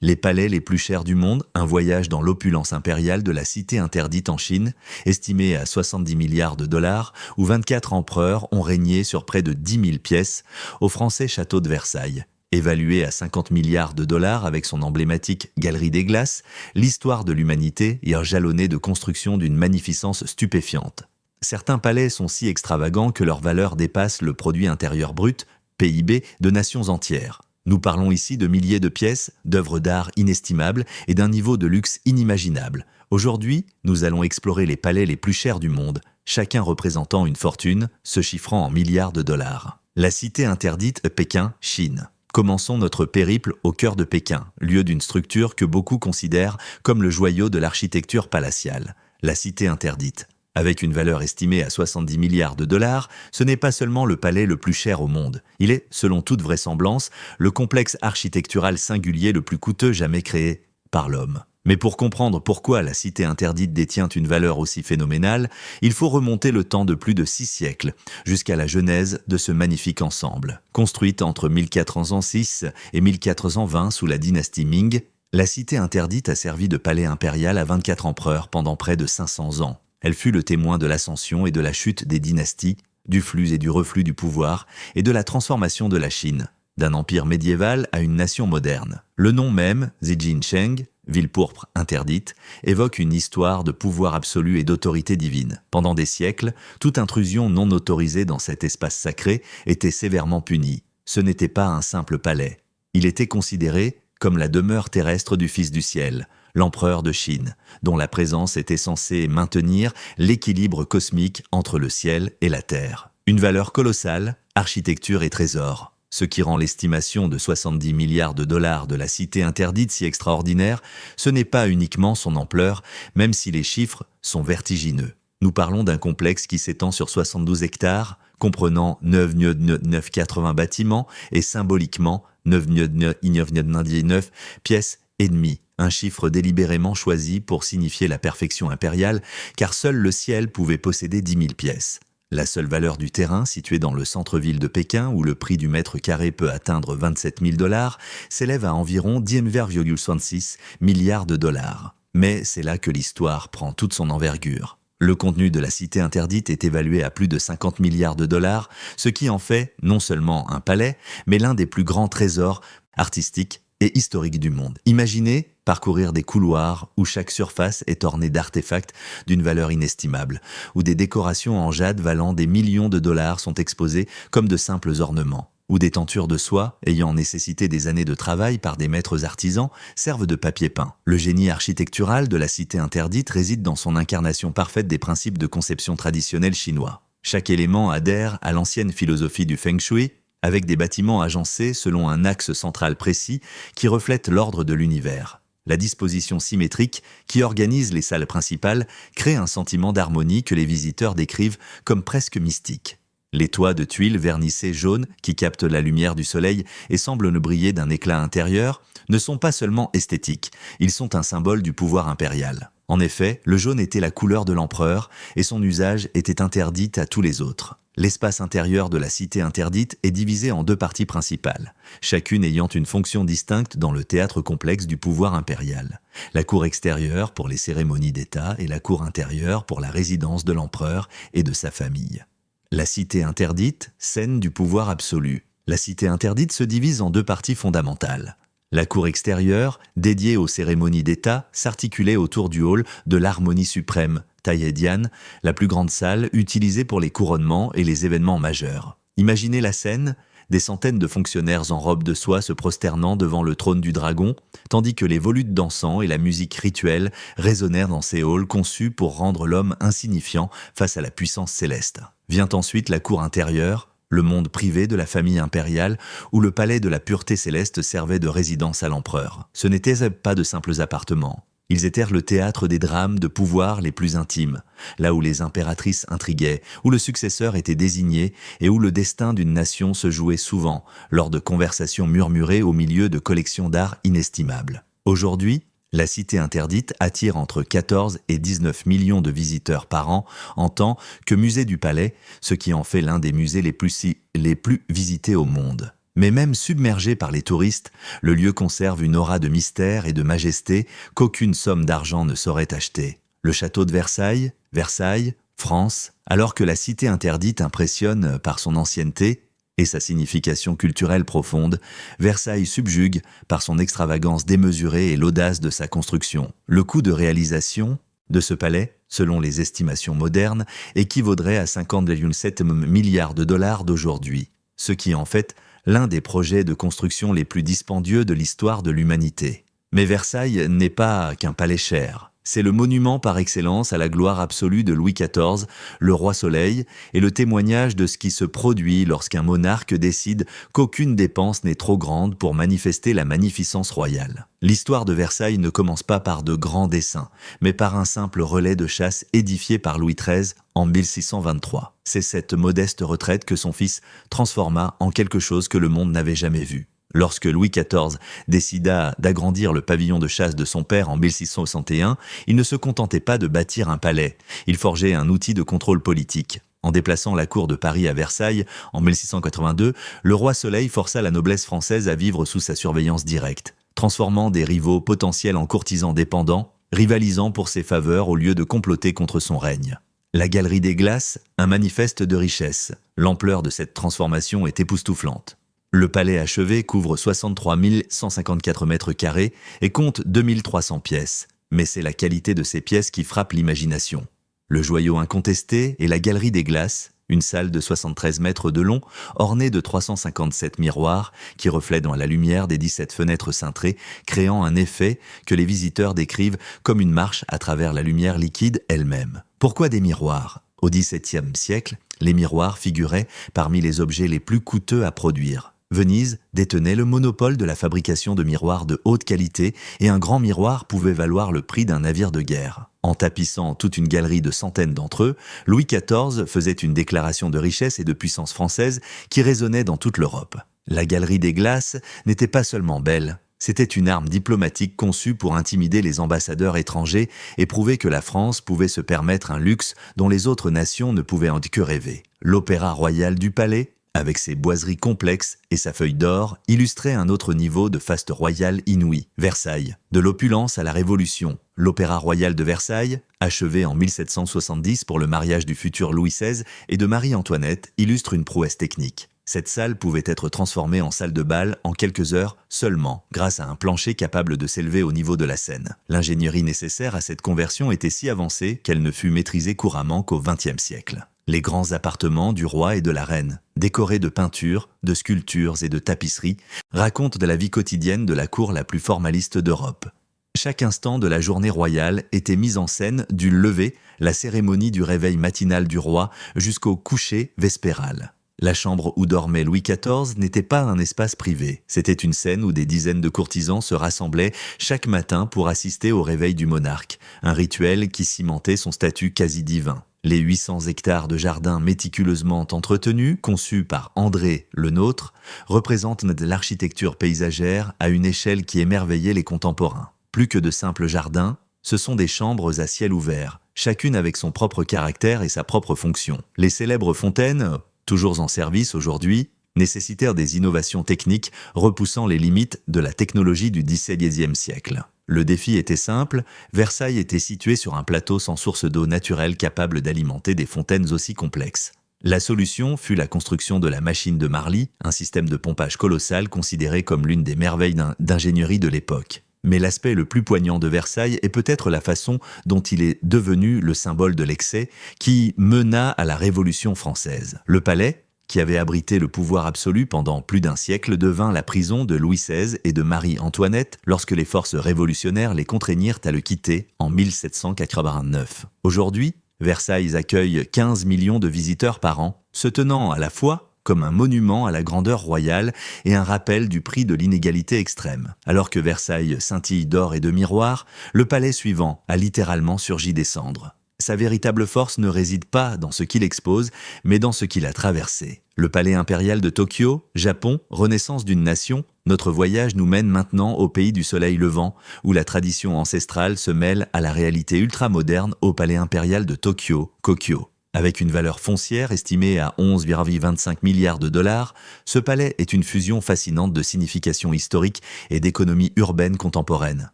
Les palais les plus chers du monde, un voyage dans l'opulence impériale de la cité interdite en Chine, estimé à 70 milliards de dollars, où 24 empereurs ont régné sur près de 10 000 pièces, au français château de Versailles. Évalué à 50 milliards de dollars avec son emblématique Galerie des Glaces, l'histoire de l'humanité est jalonnée de constructions d'une magnificence stupéfiante. Certains palais sont si extravagants que leur valeur dépasse le produit intérieur brut, PIB, de nations entières. Nous parlons ici de milliers de pièces, d'œuvres d'art inestimables et d'un niveau de luxe inimaginable. Aujourd'hui, nous allons explorer les palais les plus chers du monde, chacun représentant une fortune, se chiffrant en milliards de dollars. La cité interdite, Pékin, Chine. Commençons notre périple au cœur de Pékin, lieu d'une structure que beaucoup considèrent comme le joyau de l'architecture palatiale, la cité interdite. Avec une valeur estimée à 70 milliards de dollars, ce n'est pas seulement le palais le plus cher au monde. Il est, selon toute vraisemblance, le complexe architectural singulier le plus coûteux jamais créé par l'homme. Mais pour comprendre pourquoi la cité interdite détient une valeur aussi phénoménale, il faut remonter le temps de plus de 6 siècles, jusqu'à la genèse de ce magnifique ensemble. Construite entre 1406 et 1420 sous la dynastie Ming, la cité interdite a servi de palais impérial à 24 empereurs pendant près de 500 ans. Elle fut le témoin de l'ascension et de la chute des dynasties, du flux et du reflux du pouvoir, et de la transformation de la Chine, d'un empire médiéval à une nation moderne. Le nom même, Zijincheng, ville pourpre interdite, évoque une histoire de pouvoir absolu et d'autorité divine. Pendant des siècles, toute intrusion non autorisée dans cet espace sacré était sévèrement punie. Ce n'était pas un simple palais. Il était considéré comme la demeure terrestre du Fils du ciel, l'empereur de Chine, dont la présence était censée maintenir l'équilibre cosmique entre le ciel et la terre. Une valeur colossale, architecture et trésors. Ce qui rend l'estimation de 70 milliards de dollars de la cité interdite si extraordinaire, ce n'est pas uniquement son ampleur, même si les chiffres sont vertigineux. Nous parlons d'un complexe qui s'étend sur 72 hectares, comprenant 9,980 bâtiments et symboliquement 9,999 pièces et demie. Un chiffre délibérément choisi pour signifier la perfection impériale, car seul le ciel pouvait posséder 10 000 pièces. La seule valeur du terrain, situé dans le centre-ville de Pékin, où le prix du mètre carré peut atteindre 27 000 dollars, s'élève à environ 10,66 milliards de dollars. Mais c'est là que l'histoire prend toute son envergure. Le contenu de la cité interdite est évalué à plus de 50 milliards de dollars, ce qui en fait non seulement un palais, mais l'un des plus grands trésors artistiques et historiques du monde. Imaginez parcourir des couloirs où chaque surface est ornée d'artefacts d'une valeur inestimable, où des décorations en jade valant des millions de dollars sont exposées comme de simples ornements, où des tentures de soie, ayant nécessité des années de travail par des maîtres artisans, servent de papier peint. Le génie architectural de la cité interdite réside dans son incarnation parfaite des principes de conception traditionnels chinois. Chaque élément adhère à l'ancienne philosophie du Feng Shui, avec des bâtiments agencés selon un axe central précis qui reflète l'ordre de l'univers. La disposition symétrique qui organise les salles principales crée un sentiment d'harmonie que les visiteurs décrivent comme presque mystique. Les toits de tuiles vernissées jaunes qui captent la lumière du soleil et semblent ne briller d'un éclat intérieur ne sont pas seulement esthétiques, ils sont un symbole du pouvoir impérial. En effet, le jaune était la couleur de l'empereur et son usage était interdit à tous les autres. L'espace intérieur de la cité interdite est divisé en 2 parties principales, chacune ayant une fonction distincte dans le théâtre complexe du pouvoir impérial. La cour extérieure pour les cérémonies d'État et la cour intérieure pour la résidence de l'empereur et de sa famille. La cité interdite, scène du pouvoir absolu. La cité interdite se divise en 2 parties fondamentales. La cour extérieure, dédiée aux cérémonies d'État, s'articulait autour du hall de l'harmonie suprême, Taiyedian, la plus grande salle utilisée pour les couronnements et les événements majeurs. Imaginez la scène, des centaines de fonctionnaires en robe de soie se prosternant devant le trône du dragon, tandis que les volutes d'encens et la musique rituelle résonnèrent dans ces halls conçus pour rendre l'homme insignifiant face à la puissance céleste. Vient ensuite la cour intérieure, le monde privé de la famille impériale, où le palais de la pureté céleste servait de résidence à l'empereur. Ce n'étaient pas de simples appartements. Ils étaient le théâtre des drames de pouvoir les plus intimes, là où les impératrices intriguaient, où le successeur était désigné et où le destin d'une nation se jouait souvent lors de conversations murmurées au milieu de collections d'art inestimables. Aujourd'hui, la cité interdite attire entre 14 et 19 millions de visiteurs par an en tant que musée du palais, ce qui en fait l'un des musées les plus visités au monde. Mais même submergé par les touristes, le lieu conserve une aura de mystère et de majesté qu'aucune somme d'argent ne saurait acheter. Le château de Versailles, Versailles, France, alors que la cité interdite impressionne par son ancienneté et sa signification culturelle profonde, Versailles subjugue par son extravagance démesurée et l'audace de sa construction. Le coût de réalisation de ce palais, selon les estimations modernes, équivaudrait à 50,7 milliards de dollars d'aujourd'hui, ce qui est en fait l'un des projets de construction les plus dispendieux de l'histoire de l'humanité. Mais Versailles n'est pas qu'un palais cher. C'est le monument par excellence à la gloire absolue de Louis XIV, le roi Soleil, et le témoignage de ce qui se produit lorsqu'un monarque décide qu'aucune dépense n'est trop grande pour manifester la magnificence royale. L'histoire de Versailles ne commence pas par de grands dessins, mais par un simple relais de chasse édifié par Louis XIII en 1623. C'est cette modeste retraite que son fils transforma en quelque chose que le monde n'avait jamais vu. Lorsque Louis XIV décida d'agrandir le pavillon de chasse de son père en 1661, il ne se contentait pas de bâtir un palais, il forgeait un outil de contrôle politique. En déplaçant la cour de Paris à Versailles en 1682, le roi Soleil força la noblesse française à vivre sous sa surveillance directe, transformant des rivaux potentiels en courtisans dépendants, rivalisant pour ses faveurs au lieu de comploter contre son règne. La Galerie des Glaces, un manifeste de richesse. L'ampleur de cette transformation est époustouflante. Le palais achevé couvre 63 154 mètres carrés et compte 2300 pièces, mais c'est la qualité de ces pièces qui frappe l'imagination. Le joyau incontesté est la Galerie des Glaces, une salle de 73 mètres de long, ornée de 357 miroirs qui reflètent dans la lumière des 17 fenêtres cintrées, créant un effet que les visiteurs décrivent comme une marche à travers la lumière liquide elle-même. Pourquoi des miroirs ? Au XVIIe siècle, les miroirs figuraient parmi les objets les plus coûteux à produire. Venise détenait le monopole de la fabrication de miroirs de haute qualité et un grand miroir pouvait valoir le prix d'un navire de guerre. En tapissant toute une galerie de centaines d'entre eux, Louis XIV faisait une déclaration de richesse et de puissance française qui résonnait dans toute l'Europe. La Galerie des Glaces n'était pas seulement belle, c'était une arme diplomatique conçue pour intimider les ambassadeurs étrangers et prouver que la France pouvait se permettre un luxe dont les autres nations ne pouvaient en que rêver. L'Opéra royal du palais, avec ses boiseries complexes et sa feuille d'or, illustrait un autre niveau de faste royale inouï. Versailles, de l'opulence à la Révolution. L'Opéra royal de Versailles, achevé en 1770 pour le mariage du futur Louis XVI et de Marie-Antoinette, illustre une prouesse technique. Cette salle pouvait être transformée en salle de bal en quelques heures seulement, grâce à un plancher capable de s'élever au niveau de la scène. L'ingénierie nécessaire à cette conversion était si avancée qu'elle ne fut maîtrisée couramment qu'au XXe siècle. Les grands appartements du roi et de la reine, décorés de peintures, de sculptures et de tapisseries, racontent de la vie quotidienne de la cour la plus formaliste d'Europe. Chaque instant de la journée royale était mis en scène du lever, la cérémonie du réveil matinal du roi, jusqu'au coucher vespéral. La chambre où dormait Louis XIV n'était pas un espace privé. C'était une scène où des dizaines de courtisans se rassemblaient chaque matin pour assister au réveil du monarque, un rituel qui cimentait son statut quasi divin. Les 800 hectares de jardins méticuleusement entretenus, conçus par André Le Nôtre, représentent de l'architecture paysagère à une échelle qui émerveillait les contemporains. Plus que de simples jardins, ce sont des chambres à ciel ouvert, chacune avec son propre caractère et sa propre fonction. Les célèbres fontaines, toujours en service aujourd'hui, nécessitèrent des innovations techniques repoussant les limites de la technologie du XVIIe siècle. Le défi était simple, Versailles était situé sur un plateau sans source d'eau naturelle capable d'alimenter des fontaines aussi complexes. La solution fut la construction de la machine de Marly, un système de pompage colossal considéré comme l'une des merveilles d'ingénierie de l'époque. Mais l'aspect le plus poignant de Versailles est peut-être la façon dont il est devenu le symbole de l'excès qui mena à la Révolution française. Le palais, qui avait abrité le pouvoir absolu pendant plus d'un siècle, devint la prison de Louis XVI et de Marie-Antoinette lorsque les forces révolutionnaires les contraignirent à le quitter en 1789. Aujourd'hui, Versailles accueille 15 millions de visiteurs par an, se tenant à la fois comme un monument à la grandeur royale et un rappel du prix de l'inégalité extrême. Alors que Versailles scintille d'or et de miroirs, le palais suivant a littéralement surgi des cendres. Sa véritable force ne réside pas dans ce qu'il expose, mais dans ce qu'il a traversé. Le palais impérial de Tokyo, Japon, renaissance d'une nation, notre voyage nous mène maintenant au pays du soleil levant, où la tradition ancestrale se mêle à la réalité ultramoderne au palais impérial de Tokyo, Kokyo. Avec une valeur foncière estimée à 11,25 milliards de dollars, ce palais est une fusion fascinante de signification historique et d'économie urbaine contemporaine.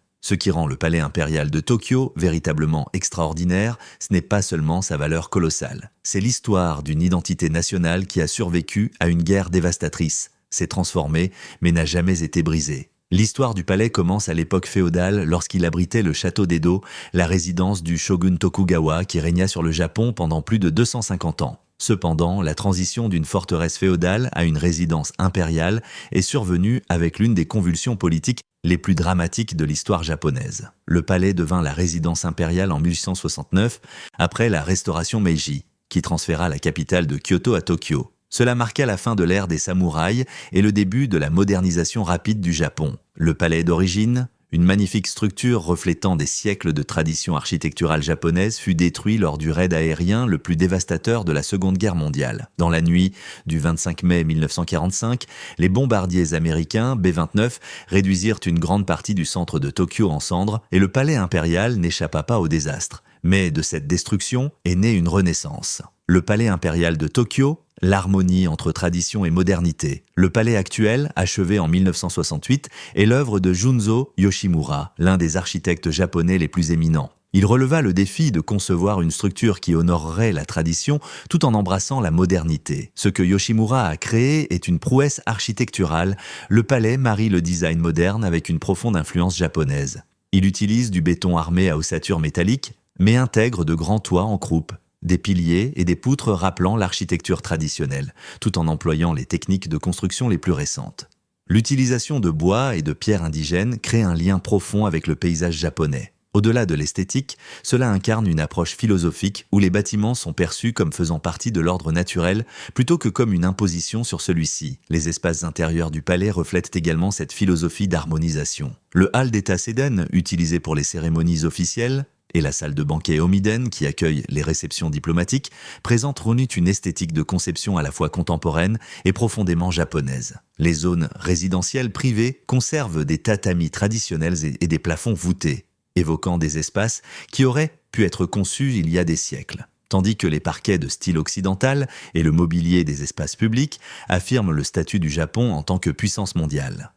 Ce qui rend le palais impérial de Tokyo véritablement extraordinaire, ce n'est pas seulement sa valeur colossale. C'est l'histoire d'une identité nationale qui a survécu à une guerre dévastatrice, s'est transformée mais n'a jamais été brisée. L'histoire du palais commence à l'époque féodale lorsqu'il abritait le château d'Edo, la résidence du shogun Tokugawa qui régna sur le Japon pendant plus de 250 ans. Cependant, la transition d'une forteresse féodale à une résidence impériale est survenue avec l'une des convulsions politiques les plus dramatiques de l'histoire japonaise. Le palais devint la résidence impériale en 1869, après la restauration Meiji, qui transféra la capitale de Kyoto à Tokyo. Cela marqua la fin de l'ère des samouraïs et le début de la modernisation rapide du Japon. Le palais d'origine, une magnifique structure reflétant des siècles de tradition architecturale japonaise, fut détruit lors du raid aérien le plus dévastateur de la Seconde Guerre mondiale. Dans la nuit du 25 mai 1945, les bombardiers américains B-29 réduisirent une grande partie du centre de Tokyo en cendres et le palais impérial n'échappa pas au désastre. Mais de cette destruction est née une renaissance. Le palais impérial de Tokyo, l'harmonie entre tradition et modernité. Le palais actuel, achevé en 1968, est l'œuvre de Junzo Yoshimura, l'un des architectes japonais les plus éminents. Il releva le défi de concevoir une structure qui honorerait la tradition tout en embrassant la modernité. Ce que Yoshimura a créé est une prouesse architecturale. Le palais marie le design moderne avec une profonde influence japonaise. Il utilise du béton armé à ossature métallique, mais intègre de grands toits en croupe, des piliers et des poutres rappelant l'architecture traditionnelle, tout en employant les techniques de construction les plus récentes. L'utilisation de bois et de pierres indigènes crée un lien profond avec le paysage japonais. Au-delà de l'esthétique, cela incarne une approche philosophique où les bâtiments sont perçus comme faisant partie de l'ordre naturel plutôt que comme une imposition sur celui-ci. Les espaces intérieurs du palais reflètent également cette philosophie d'harmonisation. Le hall d'État Seiden, utilisé pour les cérémonies officielles, et la salle de banquet Omiden, qui accueille les réceptions diplomatiques, présente une esthétique de conception à la fois contemporaine et profondément japonaise. Les zones résidentielles privées conservent des tatamis traditionnels et des plafonds voûtés, évoquant des espaces qui auraient pu être conçus il y a des siècles. Tandis que les parquets de style occidental et le mobilier des espaces publics affirment le statut du Japon en tant que puissance mondiale.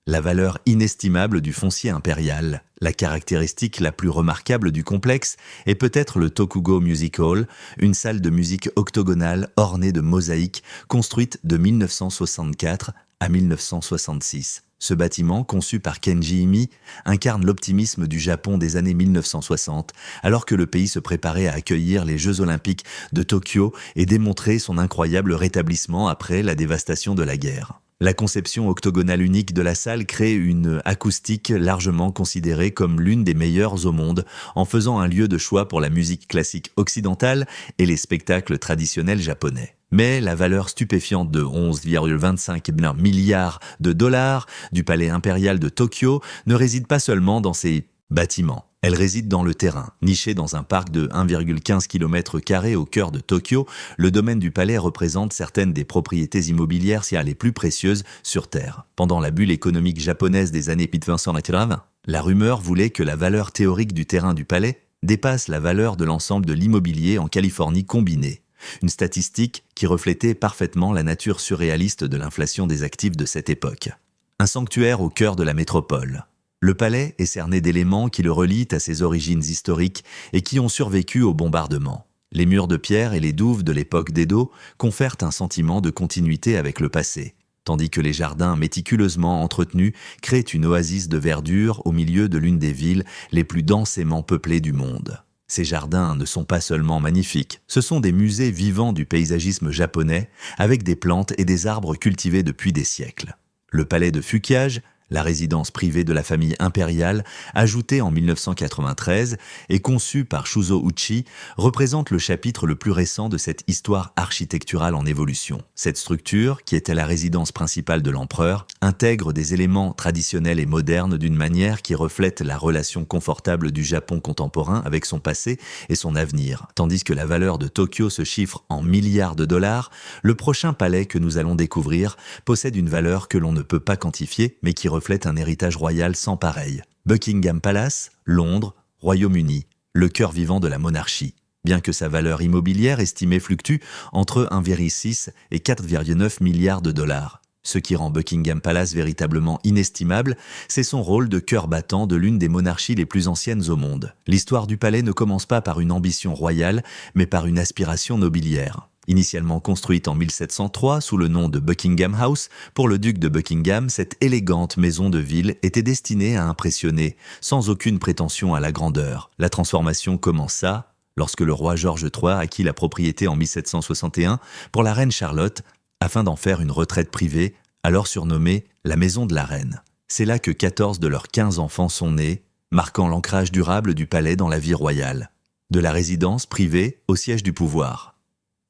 La valeur inestimable du foncier impérial, la caractéristique la plus remarquable du complexe, est peut-être le Tokugo Music Hall, une salle de musique octogonale ornée de mosaïques construite de 1964 à 1966. Ce bâtiment, conçu par Kenji Imi, incarne l'optimisme du Japon des années 1960, alors que le pays se préparait à accueillir les Jeux Olympiques de Tokyo et démontrer son incroyable rétablissement après la dévastation de la guerre. La conception octogonale unique de la salle crée une acoustique largement considérée comme l'une des meilleures au monde, en faisant un lieu de choix pour la musique classique occidentale et les spectacles traditionnels japonais. Mais la valeur stupéfiante de 11,25 milliards de dollars du palais impérial de Tokyo ne réside pas seulement dans ses bâtiments. Elle réside dans le terrain. Niché dans un parc de 1,15 km² au cœur de Tokyo, le domaine du palais représente certaines des propriétés immobilières les plus précieuses sur Terre. Pendant la bulle économique japonaise des années 1980, la rumeur voulait que la valeur théorique du terrain du palais dépasse la valeur de l'ensemble de l'immobilier en Californie combiné. Une statistique qui reflétait parfaitement la nature surréaliste de l'inflation des actifs de cette époque. Un sanctuaire au cœur de la métropole. Le palais est cerné d'éléments qui le relient à ses origines historiques et qui ont survécu au bombardement. Les murs de pierre et les douves de l'époque d'Edo confèrent un sentiment de continuité avec le passé, tandis que les jardins méticuleusement entretenus créent une oasis de verdure au milieu de l'une des villes les plus densément peuplées du monde. Ces jardins ne sont pas seulement magnifiques, ce sont des musées vivants du paysagisme japonais avec des plantes et des arbres cultivés depuis des siècles. Le palais de Fukiage, la résidence privée de la famille impériale, ajoutée en 1993 et conçue par Shuzo Uchi, représente le chapitre le plus récent de cette histoire architecturale en évolution. Cette structure, qui était la résidence principale de l'empereur, intègre des éléments traditionnels et modernes d'une manière qui reflète la relation confortable du Japon contemporain avec son passé et son avenir. Tandis que la valeur de Tokyo se chiffre en milliards de dollars, le prochain palais que nous allons découvrir possède une valeur que l'on ne peut pas quantifier, mais qui reflète un héritage royal sans pareil. Buckingham Palace, Londres, Royaume-Uni, le cœur vivant de la monarchie. bien que sa valeur immobilière estimée fluctue entre 1,6 et 4,9 milliards de dollars. Ce qui rend Buckingham Palace véritablement inestimable, c'est son rôle de cœur battant de l'une des monarchies les plus anciennes au monde. L'histoire du palais ne commence pas par une ambition royale, mais par une aspiration nobiliaire. Initialement construite en 1703 sous le nom de Buckingham House, pour le duc de Buckingham, cette élégante maison de ville était destinée à impressionner, sans aucune prétention à la grandeur. La transformation commença lorsque le roi George III acquit la propriété en 1761 pour la reine Charlotte, afin d'en faire une retraite privée, alors surnommée la Maison de la Reine. C'est là que 14 de leurs 15 enfants sont nés, marquant l'ancrage durable du palais dans la vie royale. De la résidence privée au siège du pouvoir.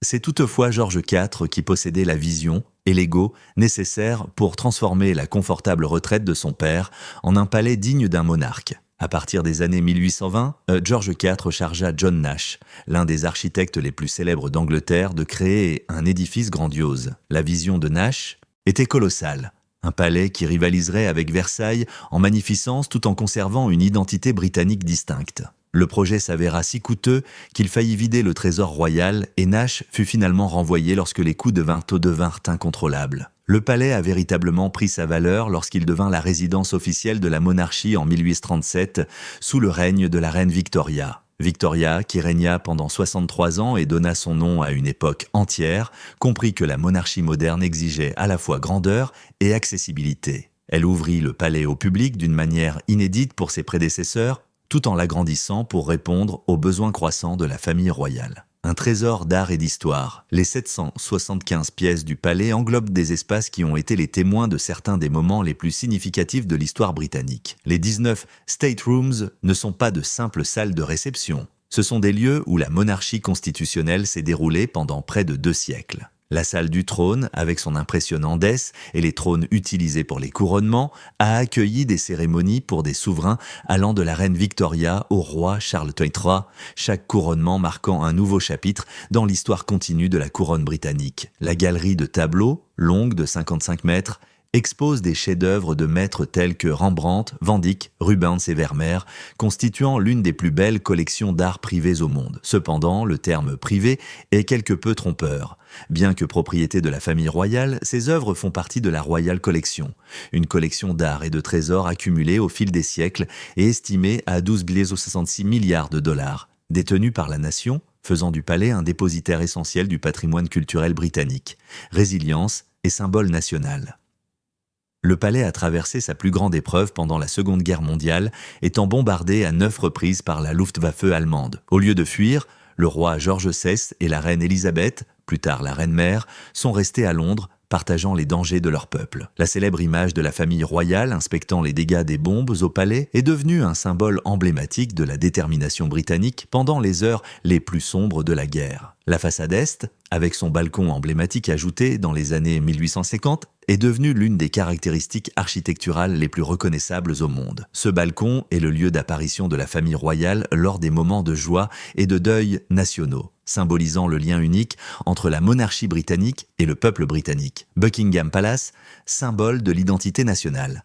C'est toutefois George IV qui possédait la vision et l'ego nécessaires pour transformer la confortable retraite de son père en un palais digne d'un monarque. À partir des années 1820, George IV chargea John Nash, l'un des architectes les plus célèbres d'Angleterre, de créer un édifice grandiose. La vision de Nash était colossale. Un palais qui rivaliserait avec Versailles en magnificence tout en conservant une identité britannique distincte. Le projet s'avéra si coûteux qu'il faillit vider le trésor royal et Nash fut finalement renvoyé lorsque les coûts devinrent incontrôlables. Le palais a véritablement pris sa valeur lorsqu'il devint la résidence officielle de la monarchie en 1837 sous le règne de la reine Victoria. Victoria, qui régna pendant 63 ans et donna son nom à une époque entière, comprit que la monarchie moderne exigeait à la fois grandeur et accessibilité. Elle ouvrit le palais au public d'une manière inédite pour ses prédécesseurs, tout en l'agrandissant pour répondre aux besoins croissants de la famille royale. Un trésor d'art et d'histoire. Les 775 pièces du palais englobent des espaces qui ont été les témoins de certains des moments les plus significatifs de l'histoire britannique. Les 19 State Rooms ne sont pas de simples salles de réception. Ce sont des lieux où la monarchie constitutionnelle s'est déroulée pendant près de 2 siècles. La salle du trône, avec son impressionnant dais et les trônes utilisés pour les couronnements, a accueilli des cérémonies pour des souverains allant de la reine Victoria au roi Charles III, chaque couronnement marquant un nouveau chapitre dans l'histoire continue de la couronne britannique. La galerie de tableaux, longue de 55 mètres, expose des chefs-d'œuvre de maîtres tels que Rembrandt, Van Dyck, Rubens et Vermeer, constituant l'une des plus belles collections d'art privées au monde. Cependant, le terme « privé » est quelque peu trompeur. Bien que propriété de la famille royale, ces œuvres font partie de la Royal Collection, une collection d'art et de trésors accumulés au fil des siècles et estimée à 12,66 milliards de dollars, détenue par la nation, faisant du palais un dépositaire essentiel du patrimoine culturel britannique, résilience et symbole national. Le palais a traversé sa plus grande épreuve pendant la Seconde Guerre mondiale, étant bombardé à 9 reprises par la Luftwaffe allemande. Au lieu de fuir, le roi George VI et la reine Élisabeth, plus tard la reine-mère, sont restés à Londres, partageant les dangers de leur peuple. La célèbre image de la famille royale inspectant les dégâts des bombes au palais est devenue un symbole emblématique de la détermination britannique pendant les heures les plus sombres de la guerre. La façade est, avec son balcon emblématique ajouté dans les années 1850, est devenue l'une des caractéristiques architecturales les plus reconnaissables au monde. Ce balcon est le lieu d'apparition de la famille royale lors des moments de joie et de deuil nationaux, symbolisant le lien unique entre la monarchie britannique et le peuple britannique. Buckingham Palace, symbole de l'identité nationale.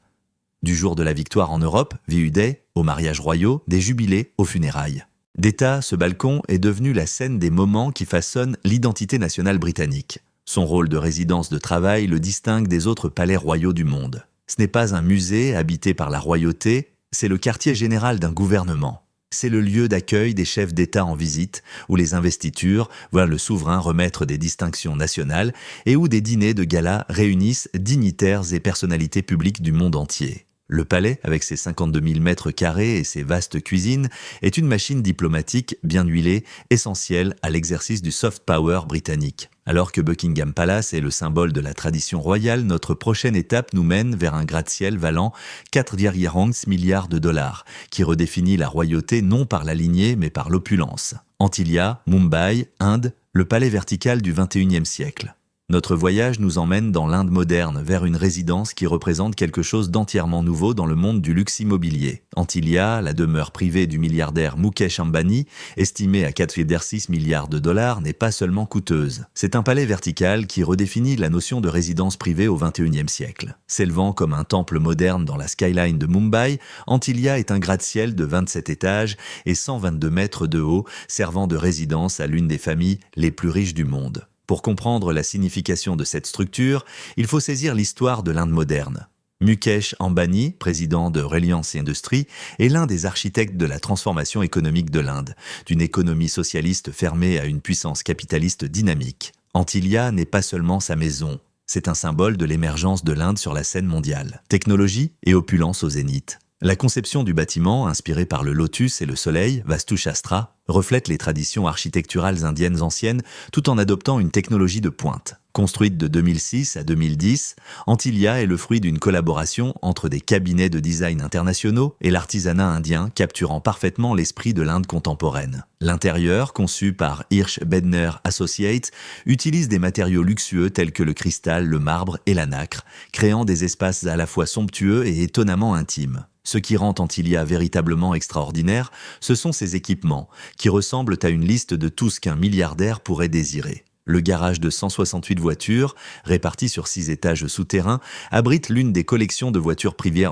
Du jour de la victoire en Europe, VU Day, aux mariages royaux, des jubilés aux funérailles. D'État, ce balcon est devenu la scène des moments qui façonnent l'identité nationale britannique. Son rôle de résidence de travail le distingue des autres palais royaux du monde. Ce n'est pas un musée habité par la royauté, c'est le quartier général d'un gouvernement. C'est le lieu d'accueil des chefs d'État en visite, où les investitures voient le souverain remettre des distinctions nationales et où des dîners de gala réunissent dignitaires et personnalités publiques du monde entier. Le palais, avec ses 52 000 mètres carrés et ses vastes cuisines, est une machine diplomatique bien huilée, essentielle à l'exercice du soft power britannique. Alors que Buckingham Palace est le symbole de la tradition royale, notre prochaine étape nous mène vers un gratte-ciel valant 4,11 milliards de dollars, qui redéfinit la royauté non par la lignée mais par l'opulence. Antilia, Mumbai, Inde, le palais vertical du XXIe siècle. Notre voyage nous emmène dans l'Inde moderne, vers une résidence qui représente quelque chose d'entièrement nouveau dans le monde du luxe immobilier. Antilia, la demeure privée du milliardaire Mukesh Ambani, estimée à 4,6 milliards de dollars, n'est pas seulement coûteuse. C'est un palais vertical qui redéfinit la notion de résidence privée au XXIe siècle. S'élevant comme un temple moderne dans la skyline de Mumbai, Antilia est un gratte-ciel de 27 étages et 122 mètres de haut, servant de résidence à l'une des familles les plus riches du monde. Pour comprendre la signification de cette structure, il faut saisir l'histoire de l'Inde moderne. Mukesh Ambani, président de Reliance Industries, est l'un des architectes de la transformation économique de l'Inde, d'une économie socialiste fermée à une puissance capitaliste dynamique. Antilia n'est pas seulement sa maison, c'est un symbole de l'émergence de l'Inde sur la scène mondiale. Technologie et opulence au zénith. La conception du bâtiment, inspirée par le lotus et le soleil, Vastu Shastra, reflète les traditions architecturales indiennes anciennes tout en adoptant une technologie de pointe. Construite de 2006 à 2010, Antilia est le fruit d'une collaboration entre des cabinets de design internationaux et l'artisanat indien capturant parfaitement l'esprit de l'Inde contemporaine. L'intérieur, conçu par Hirsch Bedner Associates, utilise des matériaux luxueux tels que le cristal, le marbre et la nacre, créant des espaces à la fois somptueux et étonnamment intimes. Ce qui rend Antilia véritablement extraordinaire, ce sont ses équipements, qui ressemblent à une liste de tout ce qu'un milliardaire pourrait désirer. Le garage de 168 voitures, réparties sur 6 étages souterrains, abrite l'une des collections de voitures privées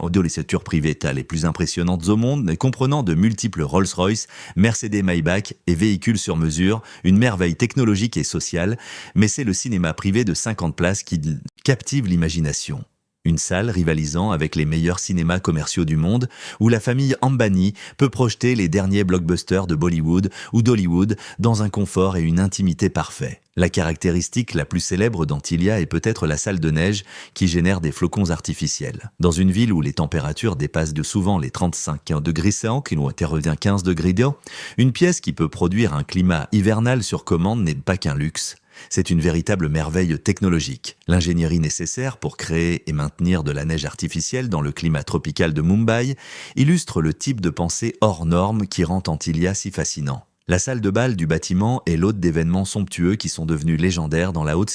les plus impressionnantes au monde, comprenant de multiples Rolls-Royce, Mercedes Maybach et véhicules sur mesure, une merveille technologique et sociale, mais c'est le cinéma privé de 50 places qui captive l'imagination. Une salle rivalisant avec les meilleurs cinémas commerciaux du monde, où la famille Ambani peut projeter les derniers blockbusters de Bollywood ou d'Hollywood dans un confort et une intimité parfaits. La caractéristique la plus célèbre d'Antilia est peut-être la salle de neige qui génère des flocons artificiels. Dans une ville où les températures dépassent de souvent les 35 degrés Celsius, qui revient 15 degrés d'eau, une pièce qui peut produire un climat hivernal sur commande n'est pas qu'un luxe. C'est une véritable merveille technologique. L'ingénierie nécessaire pour créer et maintenir de la neige artificielle dans le climat tropical de Mumbai illustre le type de pensée hors norme qui rend Antilia si fascinant. La salle de bal du bâtiment est l'hôte d'événements somptueux qui sont devenus légendaires dans la haute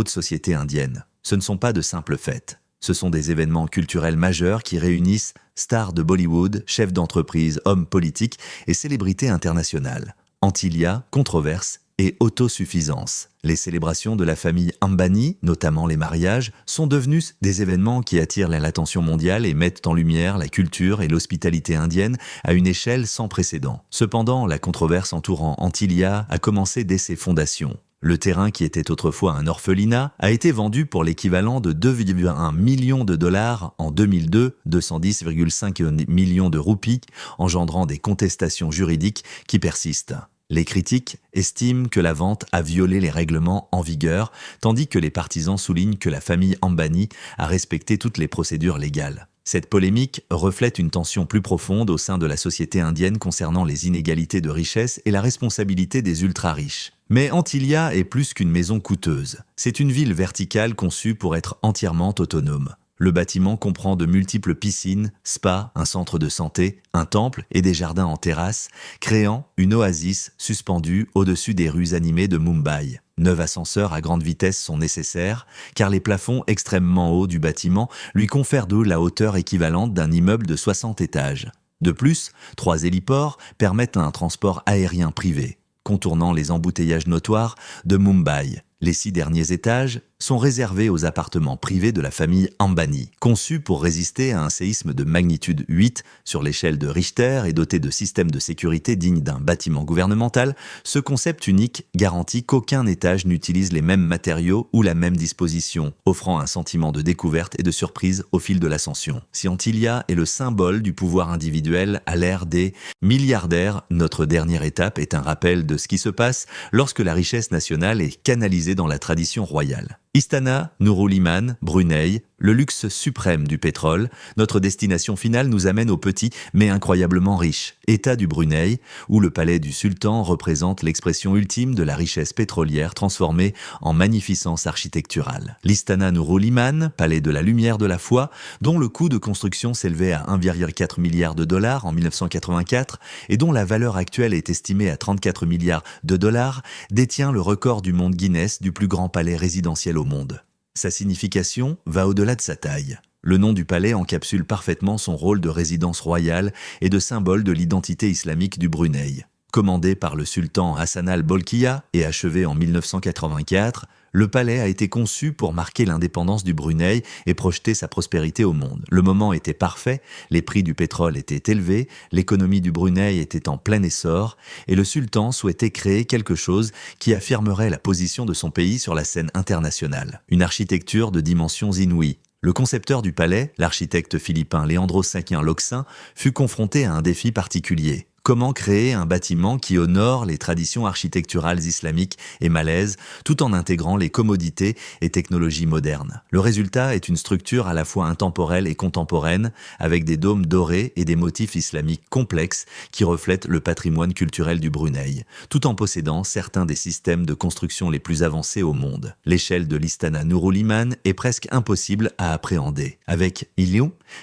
société indienne. Ce ne sont pas de simples fêtes. Ce sont des événements culturels majeurs qui réunissent stars de Bollywood, chefs d'entreprise, hommes politiques et célébrités internationales. Antilia, controverse et autosuffisance. Les célébrations de la famille Ambani, notamment les mariages, sont devenus des événements qui attirent l'attention mondiale et mettent en lumière la culture et l'hospitalité indienne à une échelle sans précédent. Cependant, la controverse entourant Antilia a commencé dès ses fondations. Le terrain qui était autrefois un orphelinat a été vendu pour l'équivalent de 2,1 millions de dollars en 2002, 210,5 millions de roupies, engendrant des contestations juridiques qui persistent. Les critiques estiment que la vente a violé les règlements en vigueur, tandis que les partisans soulignent que la famille Ambani a respecté toutes les procédures légales. Cette polémique reflète une tension plus profonde au sein de la société indienne concernant les inégalités de richesse et la responsabilité des ultra-riches. Mais Antilia est plus qu'une maison coûteuse. C'est une ville verticale conçue pour être entièrement autonome. Le bâtiment comprend de multiples piscines, spas, un centre de santé, un temple et des jardins en terrasse, créant une oasis suspendue au-dessus des rues animées de Mumbai. 9 ascenseurs à grande vitesse sont nécessaires, car les plafonds extrêmement hauts du bâtiment lui confèrent la hauteur équivalente d'un immeuble de 60 étages. De plus, 3 héliports permettent un transport aérien privé, contournant les embouteillages notoires de Mumbai. Les 6 derniers étages sont réservés aux appartements privés de la famille Ambani. Conçus pour résister à un séisme de magnitude 8 sur l'échelle de Richter et doté de systèmes de sécurité dignes d'un bâtiment gouvernemental, ce concept unique garantit qu'aucun étage n'utilise les mêmes matériaux ou la même disposition, offrant un sentiment de découverte et de surprise au fil de l'ascension. Si Antilia est le symbole du pouvoir individuel à l'ère des milliardaires, notre dernière étape est un rappel de ce qui se passe lorsque la richesse nationale est canalisée dans la tradition royale. Istana Nurul Iman, Brunei, le luxe suprême du pétrole, notre destination finale nous amène au petit mais incroyablement riche État du Brunei, où le palais du sultan représente l'expression ultime de la richesse pétrolière transformée en magnificence architecturale. L'Istana Nurul Iman, palais de la lumière de la foi, dont le coût de construction s'élevait à 1,4 milliard de dollars en 1984 et dont la valeur actuelle est estimée à 34 milliards de dollars, détient le record du monde Guinness du plus grand palais résidentiel au monde. Sa signification va au-delà de sa taille. Le nom du palais encapsule parfaitement son rôle de résidence royale et de symbole de l'identité islamique du Brunei. Commandé par le sultan Hassan al-Bolkiah et achevé en 1984, le palais a été conçu pour marquer l'indépendance du Brunei et projeter sa prospérité au monde. Le moment était parfait, les prix du pétrole étaient élevés, l'économie du Brunei était en plein essor, et le sultan souhaitait créer quelque chose qui affirmerait la position de son pays sur la scène internationale. Une architecture de dimensions inouïes. Le concepteur du palais, l'architecte philippin Leandro Saquin Loxin, fut confronté à un défi particulier. Comment créer un bâtiment qui honore les traditions architecturales islamiques et malaises, tout en intégrant les commodités et technologies modernes. Le résultat est une structure à la fois intemporelle et contemporaine, avec des dômes dorés et des motifs islamiques complexes qui reflètent le patrimoine culturel du Brunei, tout en possédant certains des systèmes de construction les plus avancés au monde. L'échelle de l'Istana Nurul Iman est presque impossible à appréhender. Avec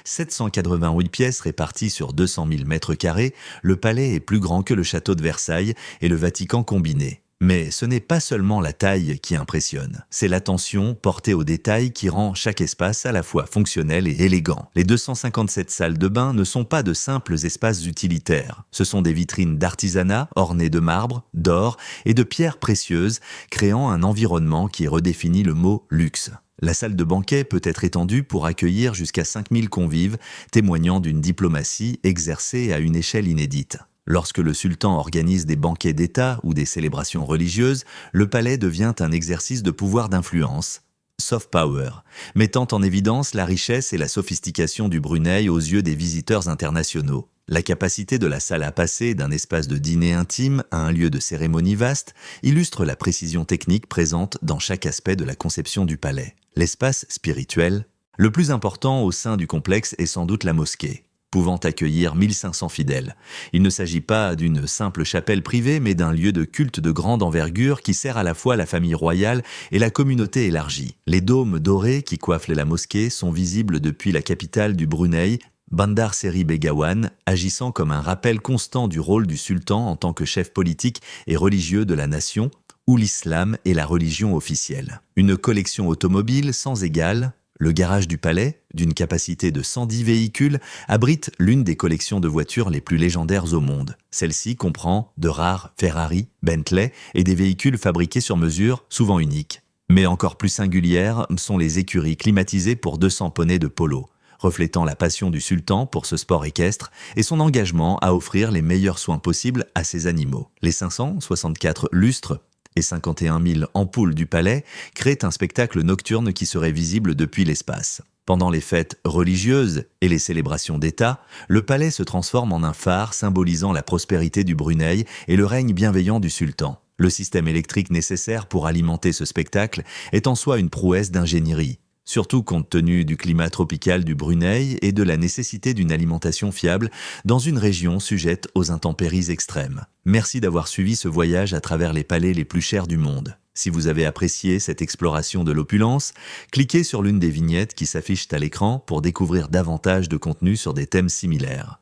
788 pièces réparties sur 200 000 mètres carrés, le palais est plus grand que le château de Versailles et le Vatican combinés. Mais ce n'est pas seulement la taille qui impressionne, c'est l'attention portée aux détails qui rend chaque espace à la fois fonctionnel et élégant. Les 257 salles de bain ne sont pas de simples espaces utilitaires. Ce sont des vitrines d'artisanat ornées de marbre, d'or et de pierres précieuses, créant un environnement qui redéfinit le mot « luxe ». La salle de banquet peut être étendue pour accueillir jusqu'à 5000 convives, témoignant d'une diplomatie exercée à une échelle inédite. Lorsque le sultan organise des banquets d'État ou des célébrations religieuses, le palais devient un exercice de pouvoir d'influence, soft power, mettant en évidence la richesse et la sophistication du Brunei aux yeux des visiteurs internationaux. La capacité de la salle à passer d'un espace de dîner intime à un lieu de cérémonie vaste illustre la précision technique présente dans chaque aspect de la conception du palais. L'espace spirituel, le plus important au sein du complexe est sans doute la mosquée, pouvant accueillir 1500 fidèles. Il ne s'agit pas d'une simple chapelle privée, mais d'un lieu de culte de grande envergure qui sert à la fois la famille royale et la communauté élargie. Les dômes dorés qui coiffent la mosquée sont visibles depuis la capitale du Brunei, Bandar Seri Begawan, agissant comme un rappel constant du rôle du sultan en tant que chef politique et religieux de la nation, où l'islam est la religion officielle. Une collection automobile sans égale, le garage du palais, d'une capacité de 110 véhicules, abrite l'une des collections de voitures les plus légendaires au monde. Celle-ci comprend de rares Ferrari, Bentley et des véhicules fabriqués sur mesure, souvent uniques. Mais encore plus singulières sont les écuries climatisées pour 200 poneys de polo, reflétant la passion du sultan pour ce sport équestre et son engagement à offrir les meilleurs soins possibles à ses animaux. Les 564 lustres et 51 000 ampoules du palais créent un spectacle nocturne qui serait visible depuis l'espace. Pendant les fêtes religieuses et les célébrations d'État, le palais se transforme en un phare symbolisant la prospérité du Brunei et le règne bienveillant du sultan. Le système électrique nécessaire pour alimenter ce spectacle est en soi une prouesse d'ingénierie, surtout compte tenu du climat tropical du Brunei et de la nécessité d'une alimentation fiable dans une région sujette aux intempéries extrêmes. Merci d'avoir suivi ce voyage à travers les palais les plus chers du monde. Si vous avez apprécié cette exploration de l'opulence, cliquez sur l'une des vignettes qui s'affichent à l'écran pour découvrir davantage de contenu sur des thèmes similaires.